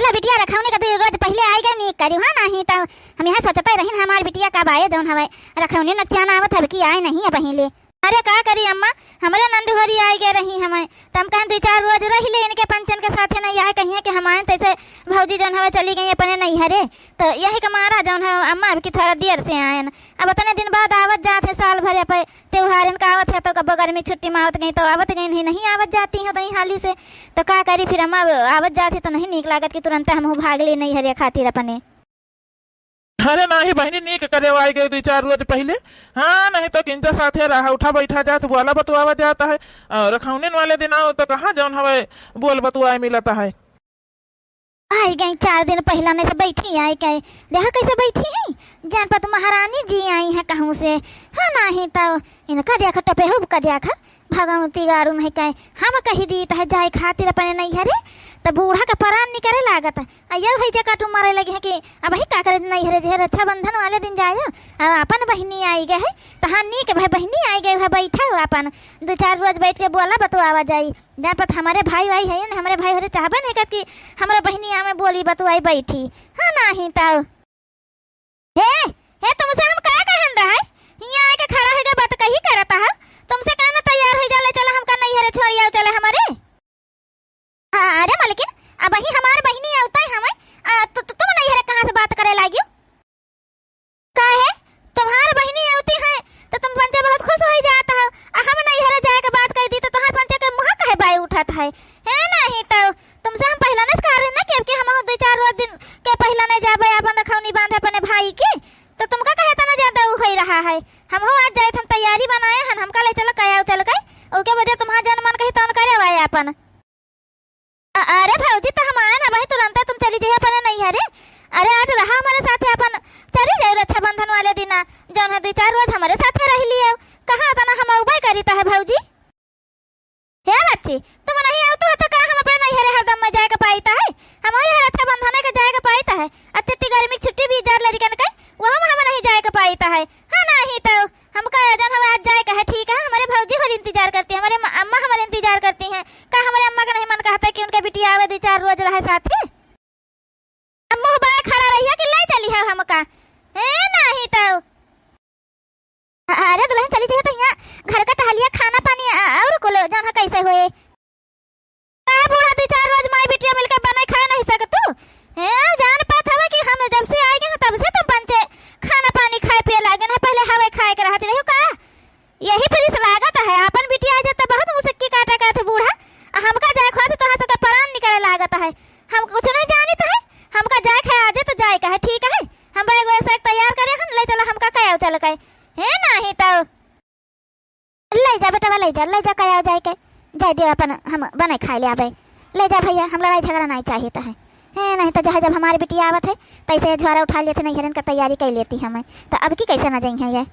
अच्छा बिटिया रखौने का 2 रोज पहले आई गए नहीं करी हाँ नहीं तो हम यहाँ सोचते रही हमारी बिटिया कब आए जौन हवे रखौने न चाना आवत है कि आए नहीं है पहले। अरे का करी अम्मा हमारे नंदुहरी आई गए रही हमें तो हम कहें 2-4 रोज रही ले इनके पंचन के साथ नहीं आए कहीं कि हम आए तैसे भौजी जौन हवे चली गई अपने नहीं हरे तो यही का मारा जौन है अम्मा अब की थोड़ा देर से आए अब इतने दिन बाद आवत जात है साल भर पे त्योहार इनका आवत है तो कब गर्मी छुट्टी में आवत गई तो आवत गई नहीं आवत जाती है तो हाली से तो का करी फिर अम्मा आवत जाती तो नहीं नीक लागत कि तुरंत हम भाग ले नहीं हरे खातिर अपने। अरे नहीं बहनी नीक करे आई गए 2-4 रोज पहले। हाँ नहीं तो किंचा साथे रहा उठा बैठा जात बोला बतुआ जाता है रखौने वाले दिन आओ तो कहाँ जौन हवे बोल बतुआ मिलता है। आई गई 4 दिन पहला में से बैठी आई गई देखा कैसे बैठी है जान पर तो महारानी जी आई है कहूँ से हाँ नहीं तो इनका देखा टपे हो का देखा भगवती गारू नहीं कहे हम कही दी तो जाए खातिर अपने नहीं हरे तो बूढ़ा का परान निकले लागत है ये भाई जगह मारे लगे है कि अब ही का करे नहीं हरे जे रक्षाबंधन वाले दिन जाए अपन बहनी आई गए है तो हाँ नीक भाई बहनी आई गए है बैठा हो अपन 2-4 रोज बैठ के बोला बतुआ जाई जहाँ पर हमारे भाई है ना हमारे भाई हरे चाहबे नहीं कि हमारे बहनी हमें बोली बतुआई बैठी हाँ नहीं तो हे तुमसे हम का कहन रहा है यहाँ आके खड़ा हो गए बात कही करता है तुमसे कहना तैयार हो जाले चला हमका नहीं हरे छोड़िया चले हमारे। अरे मालकिन अब ही हमार बहनी आवता है हमें तुम नहीं हरे कहाँ से बात करे लागियो का है तुम्हार बहनी आवती है तो तुम पंचे बहुत खुश हो जाता हो हम नहीं हरे जाए के बात कर दी तो तुम्हार पंचे के मुँह कहे बाई उठाता है नहीं तो तुमसे हम पहला नहीं कह रहे ना कि हम 2-4 रोज दिन के पहला नहीं जाबे अपन रखौनी बांधे अपने भाई की तो तुमका कहे तना ज्यादा हो ही रहा है हम हो आज जाए हम तैयारी बनाए हन हमका ले चलो कया चल गए ओके वजह तुम्हारा जन मन कही तौन करे वाए अपन। अरे भौजी तो हम आए ना भाई तुरंत तुम चली जाइए अपने नहीं हरे अरे आज रहा हमारे साथ अपन चली जाए रक्षाबंधन वाले दिन जौन है 2-4 रोज हमारे साथ रह लिए कहाँ तना हम उबाई करीता है भौजी हे बच्ची तुम नहीं आओ तो का हम अपने नहीं हरे हरदम में जाएगा पाईता है हम वही रक्षाबंधन के जाएगा पाईता है अत्यति गर्मी की छुट्टी भी जार लड़कन के वो हम नहीं जाएगा पाईता है हाँ नहीं तो हमका जन हम आज जाएगा है ठीक है हमारे भौजी हमारे इंतजार करती है हमारे अम्मा हमारे इंतजार करती हैं का हमारे अम्मा का नहीं मन कहता कि उनके बिटिया आवे 2-4 रोज रहे साथ में अम्मा बड़ा खड़ा रही है कि ले चली है हमका नहीं तो अरे दुल्हन चली जाए तो यहाँ घर का टहलिया खाना पानी और को जन कैसे हुए बूढ़ा 2-4 रोज माई बिटिया मिलकर बना खा नहीं सकत तू जान पात हवे कि हम जब से आए गए तब से तुम पंचे खाना पानी खाए पिए लागे ना पहले हवे खाए के रहते रहो का यही फिर इस लागत है अपन बिटिया आ जाता बहुत मुसक्की काटा का थे बूढ़ा हमका जाए खाते तो हाथ का परान निकले लागत है हम कुछ नहीं जानत है हमका जाए खाए आजे तो जाए का है ठीक है हम बैग वैसा तैयार करे हम ले चला हमका कया चल गए नहीं तो ले जा बेटा ले जा कया जाए के जाए दे अपन हम बने खाए ले आवे ले जा भैया हम लड़ाई झगड़ा नहीं चाहिए तो है नहीं तो जहाँ जब हमारी बिटिया आवत है तैसे झोरा उठा लेते नहीं हरन का तैयारी कर लेती हमें तो अब की कैसे ना जाएंगे ये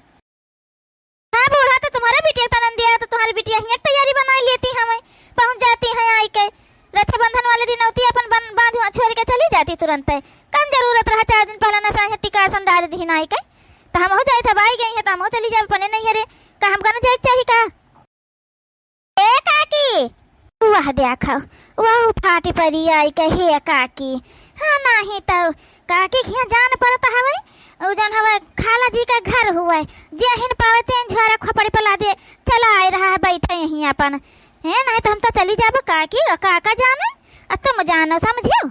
हाँ बूढ़ा तो तुम्हारे बिटिया तनन दिया तो तुम्हारी बिटिया ही तैयारी बना लेती हमें पहुंच जाती है आई के रक्षाबंधन वाले दिन होती अपन बांध छोड़ के चली जाती तुरंत है कम जरूरत रहा 4 दिन पहले ना टिका संडाल दी ना आई के तो हम हो जाए थे आई गई है तो हम हो चली जाए अपने नहीं हरे का हम कहना जाए चाहिए का ए काकी वाह देखो वाह फाटी पड़ी आई कहे काकी हाँ नहीं तो काकी यहाँ जान पड़ता हवे उ जान हवे खाला जी का घर हुआ जे हिन पावते झोरा खपड़ी पला दे चला आ रहा है बैठे यहीं अपन नहीं तो हम तो चली जाबो काकी काका जाने तुम जानो समझियो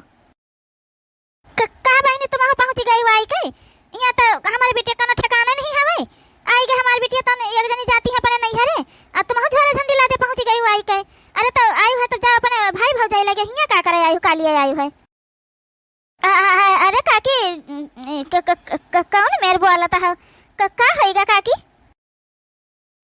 का बहनी तुम पहुंच गई आई के यहाँ तो हमारे बेटे का ठिकाना नहीं हवे आई गए हमारी बिटिया तो एक जनी जाती है अपने नहीं हरे तुम झोरा झंडी ला दे पहुंच गई आई के अरे तो आयु है तो जाओ अपने भाई भौजाई लगे हिया का करे आयु कालिए आयु है अरे काकी कौन मेरे बोला था का होएगा काकी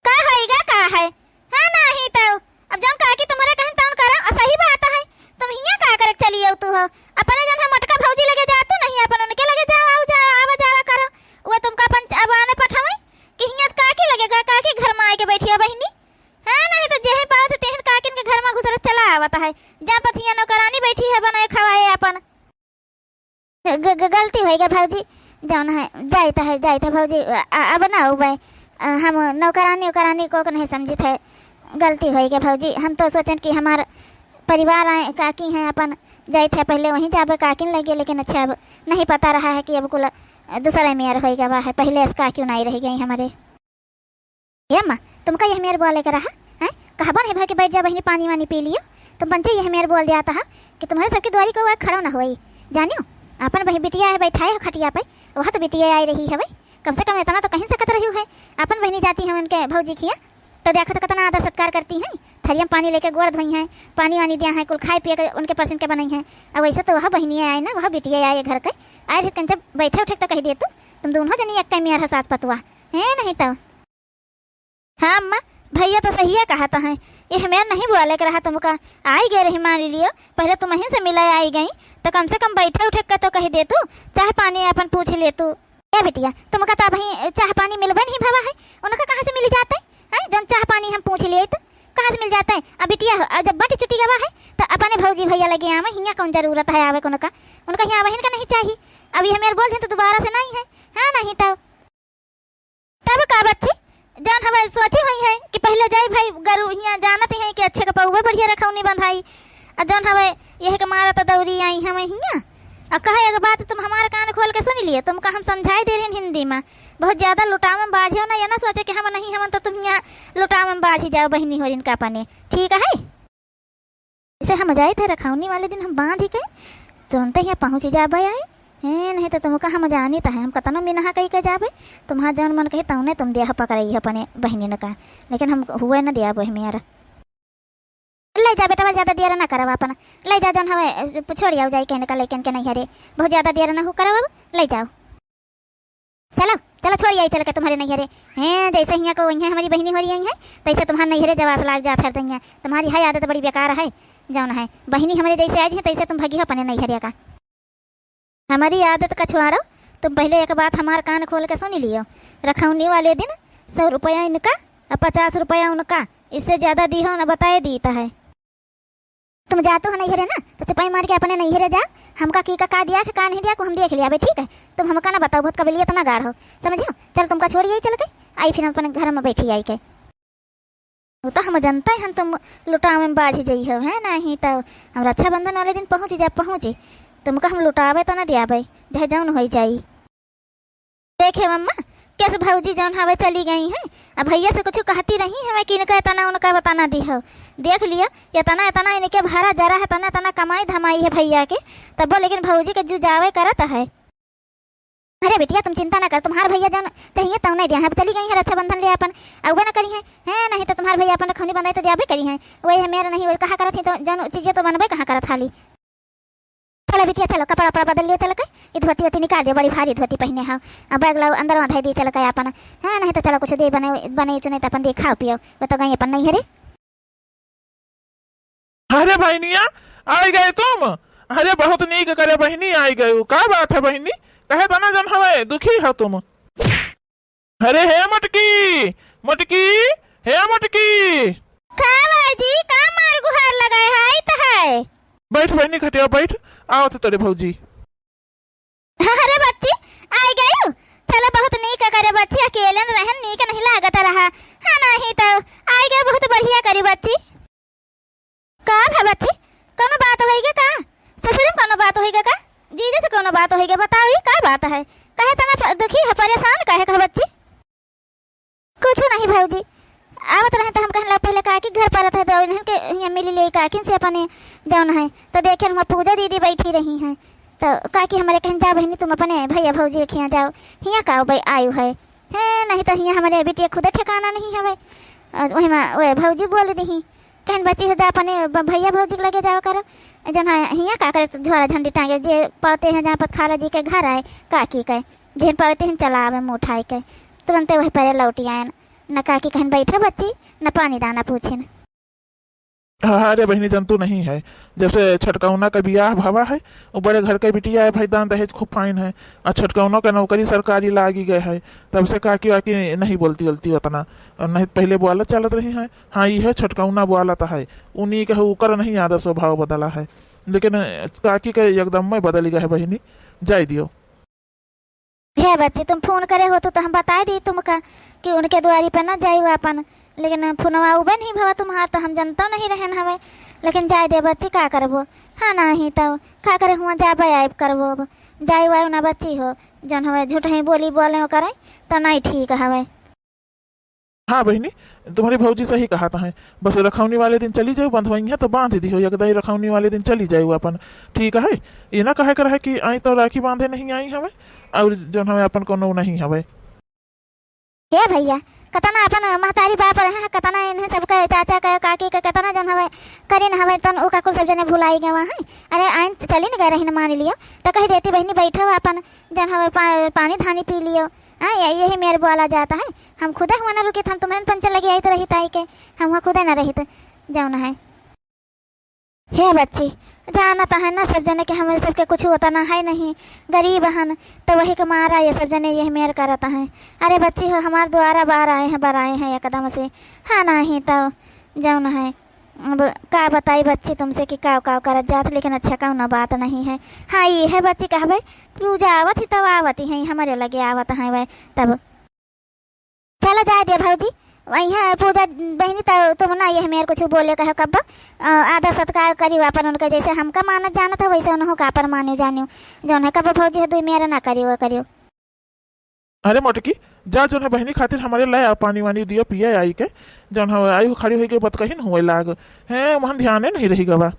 का होएगा का है हाँ नहीं तो अब जब काकी तुम्हारे कहन तौन करो सही बात है तुम हिया का करे चली आओ तू हो अपने जन हम मटका भौजी लगे जातू नहीं अपन उनके लगे जाओ आओ जाओ आवा जावा करो वो तुमका पंच अब आने पठावे कि हिया काकी लगेगा काकी घर में आके बैठिया बहनी हाँ नहीं तो जेहन पास तेहन काकिन के घर में घुसर चला आवता है जहाँ पर हिया नौकरानी बैठी है बनाए खवाए अपन गलती होएगा भौजी जौन है जाता भौजी अब ना हो भाई हम नौकरानी को नहीं समझी थे गलती होएगा भौजी हम तो सोचन कि हमार परिवार आए काकी हैं अपन जाए थे पहले वहीं जाबे काकिन लगे, लेकिन अच्छा अब नहीं पता रहा है कि अब कुल दूसरा मेयर हो गया है, पहले से काकी नहीं रह गई हमारे। ये अम्मा तुमका यह मेयर बोले कर रहा है, कहबन है भाई कि बैठ जा बहनी पानी वानी पी लियो, तुम पंचे यह मेयर बोल दिया था कि तुम्हारे सबकी द्वारी को वह खड़ा ना होई, जानियो अपन बहन बिटिया है बैठाए हो खटिया पे, वहाँ तो बिटिया आई रही है भाई, कम से कम इतना तो कहीं सकत रही है। अपन बहनी जाती है उनके भौजी खिया तो देखा तो कितना आदर सत्कार करती हैं, थरिया पानी लेके गोड़ धोई हैं, पानी वानी दिया है, कुल खाए पिए के उनके पर्सन के बनाई हैं। अब वैसे तो वह बहनियाँ आई ना, वह बिटिया आई घर के आए रही, जब बैठे उठे तो कह दिए तुम दोनों जनी एक टाइम यार साथ पतुआ है नहीं तो। हाँ अम्मा भैया तो सही है कहा है, ये मैं नहीं बोले कर रहा तुमका, आई गए रही मान लियो, पहले तुम वहीं से मिला आई गई तो कम से कम बैठे उठे का तो कह दे तू, चाहे पानी अपन पूछ ले तू। ए बेटिया तुमका तो भाई चाह पानी मिलबे नहीं भावा है, उनका कहाँ से मिल जाता है जब चाह पानी हम पूछ लिए तो कहाँ से मिल जाता है। अब बिटिया जब बट छुट्टी गवा है तो अपने भौजी भैया लगे आवे, हियाँ कौन जरूरत है आवे उनका, उनका यहाँ बहन का नहीं चाहिए। अब ये मेरे बोल दें तो दोबारा से नहीं है, हाँ नहीं तब का बच्ची जान हमें सोची हुई है कि पहले जाए भाई गरु यहाँ जानते हैं कि अच्छे का पौवा बढ़िया रखा नहीं बंधाई, और जान हमें यह के मारा तो दौड़ी आई हमें हियाँ और कहे अगर बात तुम हमारे कान खोल के सुन लिए, तुमका हम समझाई दे रहे हैं हिंदी में, बहुत ज्यादा लुटाम बाज हो ना, या ना सोचे कि हम नहीं हम तो तुम यहाँ लुटाम बाज ही जाओ बहनी हो इनका पाने, ठीक है। इसे हम जाए थे रखौनी वाले दिन हम बांध ही गए तुरंत यहाँ पहुँच जाबे आए है, नहीं तो तुमका हम जानी तो है हम कतनो मिनहा कही के जाबे, तुम्हारा जौन मन कहे तौने तुम दिया पकड़ई अपने बहनी ने कहा, लेकिन हम हुए न दिया बह मेरा ले जा बेटा, ज्यादा देर ना करवा अपना ले जा, जौन हमें छोड़ आओ जाए कहने का लेकिन के नहीं हरे बहुत ज्यादा देर ना हो करवा ले जाओ, चलो चलो छोड़ आई चल के तुम्हारे नहीं हरे हैं, जैसे यहाँ को वही हमारी बहनी हो रही है तैसे तुम्हारे नहीं हरे जवास लाग जाता है, तुम्हारी है आदत बड़ी बेकार है, जौन है बहनी हमारे जैसे आज है तैसे तुम भगी हो अपने नहीं हरे का, हमारी आदत का छुआरो। तुम पहले एक बात हमार कान खोल के सुन लियो, रखौनी वाले दिन 100 रुपया इनका और 50 रुपया उनका, इससे ज्यादा दी हो ना बताए दीता है। तुम जाते हो नहीं हरे ना तो चुपाई मार के अपने नहीं हरे जा, हमका की का दिया का नहीं दिया को हम देख लिया भाई, ठीक है तुम हमका ना बताओ बहुत कबिलियत ना गाढ़ हो, समझो। चल तुमका छोड़िए चल के आई, फिर हम अपने घर में बैठी आई के, वो तो हम जानता है हम तुम लुटा में बाज जाइ हो है नहीं तो हम रक्षाबंधन वाले दिन पहुँची तुमका हम लुटावे तो ना दिया भाई चाहे जौन हो जाई। देखे मम्मा कैसे भौजी जौन हवे चली गई हैं, अब भैया से कुछ कहती रही हमें कि इनका इतना उनका बताना दी हो, देख लिया इतना इतना इनके भाड़ा जरा है, तना तना कमाई धमाई है भैया के तब, लेकिन भौजी के जुजावे करता है। अरे बेटिया तुम चिंता ना कर, तुम्हारे भैया जौन चाहिए तौ नहीं दिया है, चली गई है रक्षाबंधन ले अपन अवे ना करी है नहीं तो तुम्हारे भैया अपन रखौनी बंधाई तो दियाबे करी है, वही है मेरा नहीं वही कहा करत थी तो जौन चीजें तो बनबे कहाँ करत हाली। चलो बिटिया चलो कपड़ा वपड़ा बदल लियो चल के, ये धोती वोती निकाल दियो, बड़ी भारी धोती पहने हो, अब बैग लो अंदर वहाँ दी चल के अपन है नहीं तो चलो कुछ दे बने चुने तो अपन दे खाओ पियो, वो तो गई अपन नहीं हरे। अरे बहनिया आई गए तुम, अरे बहुत नीक करे बहनी आई गए, का बात है बहनी कहे तो ना जन हमें दुखी हो तुम। अरे हे मटकी मटकी हे मटकी का बाजी का मार गुहार लगाए है तो है, बैठ बहनी खटिया बैठ, आओ तो तेरे भौजी। अरे बच्ची आई गई हो, चलो बहुत नीक करे बच्ची, अकेले रहन नीक नहीं लागत रहा है नहीं तो आई गए बहुत बढ़िया करी बच्ची। का है बच्ची कोनो बात होएगी का, ससुर में कोनो बात होएगी का, जीजे से कोनो बात होएगी बताओ ही का बात है, कहे तना दुखी है परेशान कहे का बच्ची। कुछ नहीं भौजी आवत रहे तो हम कहला पहले काकी घर पर रहे तो इन्हें के यहाँ मिली ले काकिन से अपने जौन है तो देखे हम पूजा दीदी बैठी रही हैं तो काकी हमारे कहन जा बहनी तुम अपने भैया भौजी के खिया जाओ, हियाँ का भाई आयु है नहीं तो हियाँ हमारे बेटिया खुद ठिकाना नहीं है वही में वह भौजी बोल दी कहन बच्ची से जा अपने भैया भौजी के लगे जाओ करो, जौन है हियाँ का करे झोरा झंडी टांगे जे पाते हैं जहाँ पर खाला जी के घर आए काकी के जिन पाते हैं चला आवे मुँह उठाए के तुरंत वही पहले लौटी आए न काकी कहन बैठे बच्ची न पानी दाना पूछिन। अरे बहनी जंतु नहीं है, जब से छटकौना का बियाह भवा है वो बड़े घर के बिटिया है भाई, दान दहेज खूब फाइन है और छटकौनों का नौकरी सरकारी लागी गए है, तब से काकी वाकी नहीं बोलती गलती उतना, और नहीं पहले बोलत चलत रही है। हाँ ये छटकौना बोलता है उन्हीं के ऊकर नहीं आदत स्वभाव बदला है, लेकिन काकी के एकदम में बदल गए बहनी, जाय दियो। हे बच्ची तुम फोन करे हो तो हम बता दी तुमका कि उनके द्वारी पर ना जाइए अपन लेकिन फोनवा उबे नहीं भवा तुम्हार तो हम जनता नहीं रहन हवे। लेकिन जाए दे बच्ची का करबो। हाँ नहीं तो का करे हुआ जाबे आइब करबो। अब जाए वायु ना बच्ची हो जन हवे झूठ ही बोली बोले हो करे तो नहीं ठीक हवे। हाँ बहनी, तुम्हारी भौजी सही कहा है। बस रखौनी वाले दिन चली जाओ, बंधवई है तो बांध दी हो एकदम रखौनी वाले दिन चली जाओ अपन। ठीक है, ये ना कहे कर है कि आई तो राखी बांधे नहीं आई हमें और जो हमें अपन को नो नहीं हवे। हे भैया कतना अपन महतारी बाप रहे कतना इन्हें सबका चाचा का काकी का कतना जन हवे करे न हवे तन ओका कुल सब जने भुलाई गए वहाँ। अरे आइन चली न गए रही न मान लियो तो कह देती बहनी बैठो अपन जन हवे पानी धानी पी लियो। हाँ यही मेरे बोला जाता है। हम खुदा हुआ ना रुके हम तुम्हें पंचर लगी आई तो रही ताई के हम वहाँ खुदा ना रही तो जाओ ना है। हे बच्ची जाना तो है ना सब जने के हमें सबके कुछ होता ना है नहीं गरीब हन तो वही के मारा ये सब जने यही मेर करता है। अरे बच्ची हो हमारे द्वारा बाहर आए हैं एकदम से। हाँ नहीं तो जाओ ना है। अब का बताई बच्ची तुमसे कि काव काव करत जात लेकिन अच्छा काव ना बात नहीं है। हाँ ये है बच्ची कहबे पूजा आवत ही तब आवती है हमारे लगे आवत है वह तब चलो जाए दे भौजी वहीं पूजा बहनी तो तुम ना ये मेरे कुछ बोले कहो कब आदर सत्कार करियो अपन उनके जैसे हमका मानत जानत है वैसे उन्हों का पर मानियो जानियो जौन है कब भौजी है दुई मेरा ना करियो करियो। अरे मोटकी जा जो है बहनी खातिर हमारे लाया पानी वानी दियो पिए आई के जौन है आई हो खड़ी हुई के बत कहीं न हुए लाग है वहाँ ध्यान नहीं रही गवा।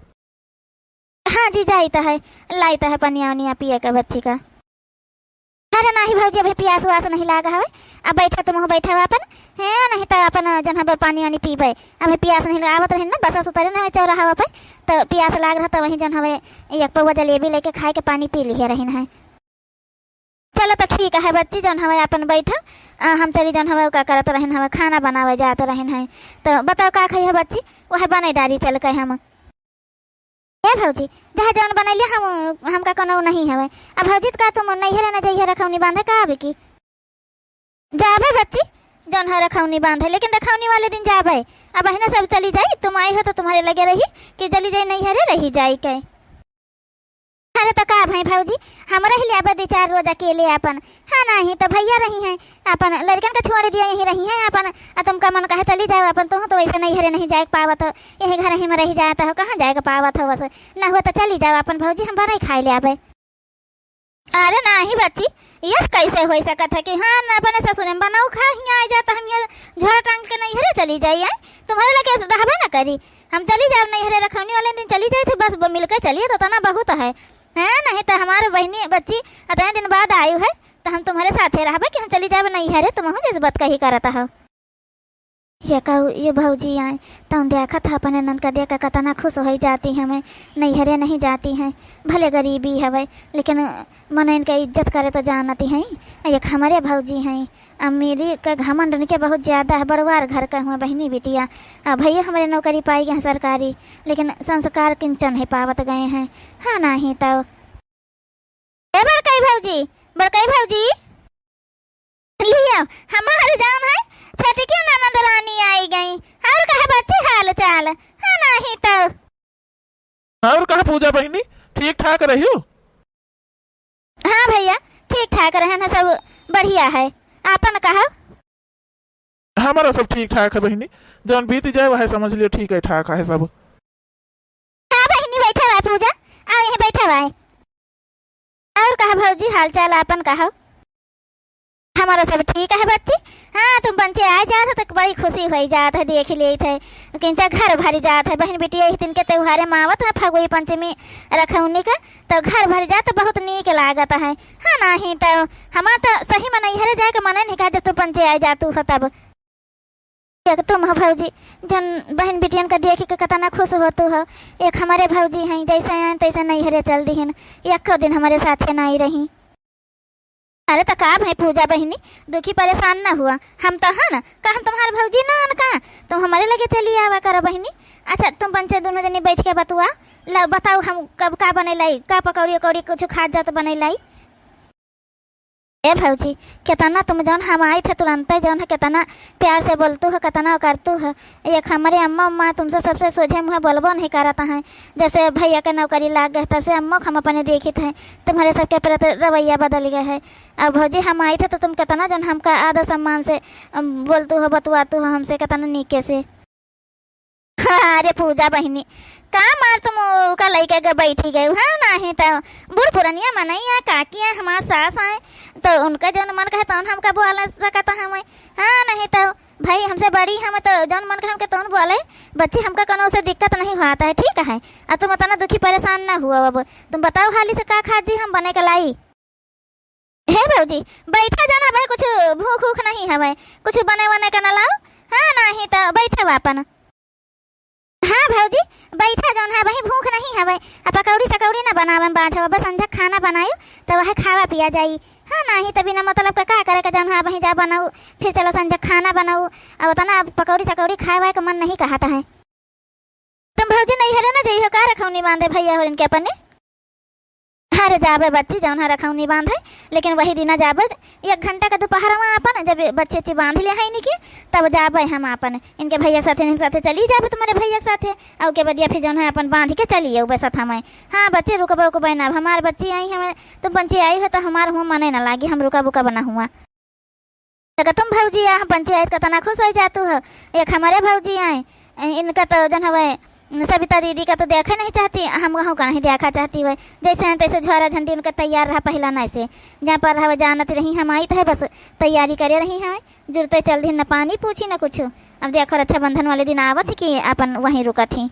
हाँ जी जाई तो है लाई तो है पनिया वनिया पिए का बच्ची का। अरे नहीं भौजी अभी प्यास वास नहीं लागा हवे अब बैठा तुम बैठा अपन है नहीं तो अपन जन हवे पानी वानी पीबे अभी प्यास नहीं आवत रही ना बस उतरे ना चौराहा पे तो प्यास लाग रहा तो वहीं जन हवे एक पौवा जलेबी लेके खाए के पानी पी लिए रही है। चलो तो ठीक है बच्ची जन हवे अपन बैठा हम चली जन हवे का करत रहन हवे खाना बनावे जाते रहन है तो बताओ का खाई है बच्ची वह बने डारी चल के हम हे भौजी जहाँ जौन बनैलिए हमका कोनो नहीं हवे। अब भौजी का तुम नहीं रहना चाहिए रखौनी बांधे का अभी की जाबे बच्ची जौन है रखौनी बांधे लेकिन रखौनी वाले दिन जाबे अब अहिना सब चली जाई तुम आई हो तो तुम्हारे लगे रही कि जली जाई नहीं हरे रही जाई के। अरे तो का भाई भौजी हम रह लिया बदी 4 रोज अकेले अपन। हाँ नहीं तो भैया रही हैं अपन लड़कन का छोड़ दिया यहीं रही हैं अपन तुमका मन कहे चली जाओ अपन तुम तो वैसे नहीं हरे नहीं जाए पावत हो यही घर ही में रही जाता हो कहाँ जाएगा पावत हो बस न हुआ तो चली जाओ अपन भौजी हम बना खाई ले आबे। अरे नहीं बच्ची यस कैसे हो सकत है कि हाँ न अपने ससुर में बनाऊ खा हियाँ आ जाता हम यहाँ झड़ टांग के नहीं हरे चली जाइए तुम्हारे लगे रहबे ना करी हम चली जाओ नहीं हरे रखौनी वाले दिन चली जाए थे बस मिलकर चलिए तो तना बहुत है नहीं तो हमारे बहनी बच्ची इतने दिन बाद आयु है तो हम तुम्हारे साथ ही रहबे कि हम चली जाबे नहीं हरे तुम जिस बात का ही करता हो। ये कहू ये भौजी आए तो देखा था अपने नंद का देख कतना खुश हो जाती है मैं नहीं हरे नहीं जाती हैं भले गरीबी है लेकिन मन इनका इज्जत करे तो जानती हैं। एक हमारे भौजी हैं अमीरी का घमंड उनके बहुत ज़्यादा है बड़वार घर का हुआ बहनी बिटिया भैया हमारे नौकरी पाई गए हैं सरकारी लेकिन संस्कार किंचन है पावत गए हैं। हाँ नहीं तो बड़कई भौजी लिया हमारे जान है छोटी क्यों ननद रानी आई गई और कहा बच्ची हाल चाल। हाँ नहीं तो और कहा पूजा बहनी ठीक ठाक रही हो। हाँ भैया ठीक ठाक रहे ना सब बढ़िया है आपन कहा। हमारा सब ठीक ठाक है बहनी जौन बीत जाए वह समझ लियो ठीक है ठाक है सब। हाँ बहनी बैठा हुआ पूजा आओ यहीं बैठा हुआ है और कहा भौजी हाल चाल आपन कहा। हमारा सब ठीक है बच्ची। हाँ तुम बच्चे आ जाते तो बड़ी खुशी हो जात है देख लिए थे किंचा घर भरी जात है बहन बिटिया इस दिन के त्योहारे मावत है फगुई पंचमी रखौनी का तो घर भरी जात तो बहुत नीक लागत है। हाँ नहीं तो हमारा तो सही में नहीं हरे जाए मना नहीं कहा जब तुम पंचे आ जातू हो तब तुम हो भौजी जन बहन बिटियन का देख के कतना खुश होतू हो। एक हमारे भौजी हैं जैसे आए तैसे नहीं हरे चल दी एक दिन हमारे साथ नहीं रही। अरे तो का भाई पूजा बहनी दुखी परेशान ना हुआ हम तो है ना का हम तुम्हारे भौजी ना का तुम हमारे लगे चली आवा करो बहनी। अच्छा तुम पंचे दोनों जनी बैठ के बतुआ बताओ हम कब का बने लाई का पकौड़ी उकौड़ी कुछ खा जात बने लाई। ए भौजी, कितना तुम जौन हम आई थे तुरंत जौन है कितना प्यार से बोलतू है, कितना करतू है। एक हमारे अम्मा उम्मा तुमसे सबसे सोझे मुँह बोलबो नहीं करता है। जब से भैया के नौकरी लाग गए तब से अम्मा हम अपने देखी थे तुम्हारे सबके प्रति रवैया बदल गया है। अब भौजी हम आई थे तो तुम कितना जौन हमका आदर सम्मान से बोलतू हो, बतवातू हो हमसे कितना नीके से। अरे पूजा बहनी, का मार तुम का लइका के बैठी गए। हाँ नहीं तो बूढ़ पुरनिया मनैया काकी है हमार सास आए तो उनका जौन मन कहे तौन हमका बोल सकता हम। हाँ नहीं तो भाई हमसे बड़ी हम तो जौन मन कहे हमके तौन बोले। बच्ची हमका कोनो से दिक्कत नहीं होता है, ठीक है। अब तुम इतना दुखी परेशान ना हुआ। अब तुम बताओ हाली से का खाजी हम बने के लाई। हे भौजी बैठा जाना भाई, कुछ भूख उख नहीं है भाई, कुछ बने बने का न लाओ। हाँ नहीं तो बैठे वापन। हाँ भौजी बैठा जौन है भाई, भूख नहीं है भाई। अब पकौड़ी सकौड़ी ना बनावे बाझा बस संझा खाना बनायो तो वह खावा पिया जाई। हाँ नहीं तो बिना मतलब का करे का जौन है वहीं जा बनाऊ, फिर चलो संझा खाना बनाऊ। अब उतना पकौड़ी सकौड़ी खाए का मन नहीं कहता है। तुम भौजी नहीं हरे ना जइहो का रखौनी बांधे भैया हो इनके अपने। अरे जाबे बच्ची जौन है रखौनी बांधे, लेकिन वही दिन जाबे 1 घंटा का दोपहर में अपन जब बच्चे ची बांध ले है इनके तब जाबे हम अपन इनके भैया के साथे चली जाबे तुम्हारे भैया के साथे। और के बदिया फिर जौन है अपन बांध के चली उबे साथ हमें। हाँ बच्चे रुकबे उकबे ना, हमारे बच्ची आई हमें तुम बच्ची आई हो तो हमारे हुआ मने ना लागी, हम रुका बुका बना हुआ। तो तुम भौजी हम पंचायत का तना खुश हो जातू हो। एक हमारे भौजी आए इनका तो जन हवे सविता दीदी का तो देखा नहीं चाहती, हम कहूँ का नहीं देखा चाहती है। जैसे हैं तैसे झोरा झंडी उनका तैयार रहा पहला नहीं से जहाँ पर हवा जानत रही हम आई है, बस तैयारी करे रही हमें जुड़ते चल दी न पानी पूछी न कुछ। अब देखो रक्षाबंधन वाले दिन आवत कि अपन वहीं रुका थी।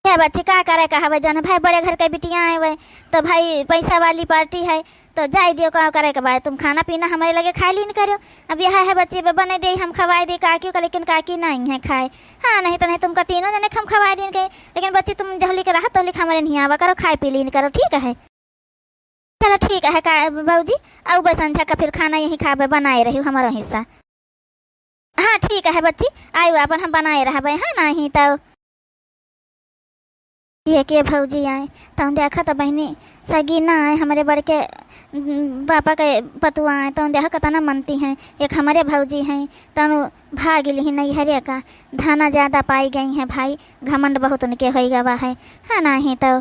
क्या बच्चे का करे का हवे जन भाई बड़े घर के बिटियाँ आए हुए तो भाई पैसा वाली पार्टी है तो जाए दियो का करे के बाद तुम खाना पीना हमारे लगे खाए ली करो। अब यह है बच्चे बने दे हम खवाए दे काकियों का, लेकिन काकी नहीं है खाए। हाँ नहीं तो नहीं तुमका तीनों जने हम खवाए दिन के, लेकिन बच्चे तुम जहली के रहा तो लिखा हमारे नहीं आवा करो, खाए पी ली करो, ठीक है। चलो ठीक है का भाजी अब बस संझा का फिर खाना यही खावे बनाए रही हमारा हिस्सा। हाँ ठीक है बच्ची आयु अपन हम बनाए रहा भाई। हाँ नहीं तो ये के भौजी आए तो देखा तो बहनी सगीना आए हमारे बड़के पापा के पतुआ आए तो देखा कतना मनती हैं। एक हमारे भौजी हैं तो भाग ली नहीं हरे का, धाना ज़्यादा पाई गई हैं भाई, घमंड बहुत उनके हो गवा है। हाँ नहीं तो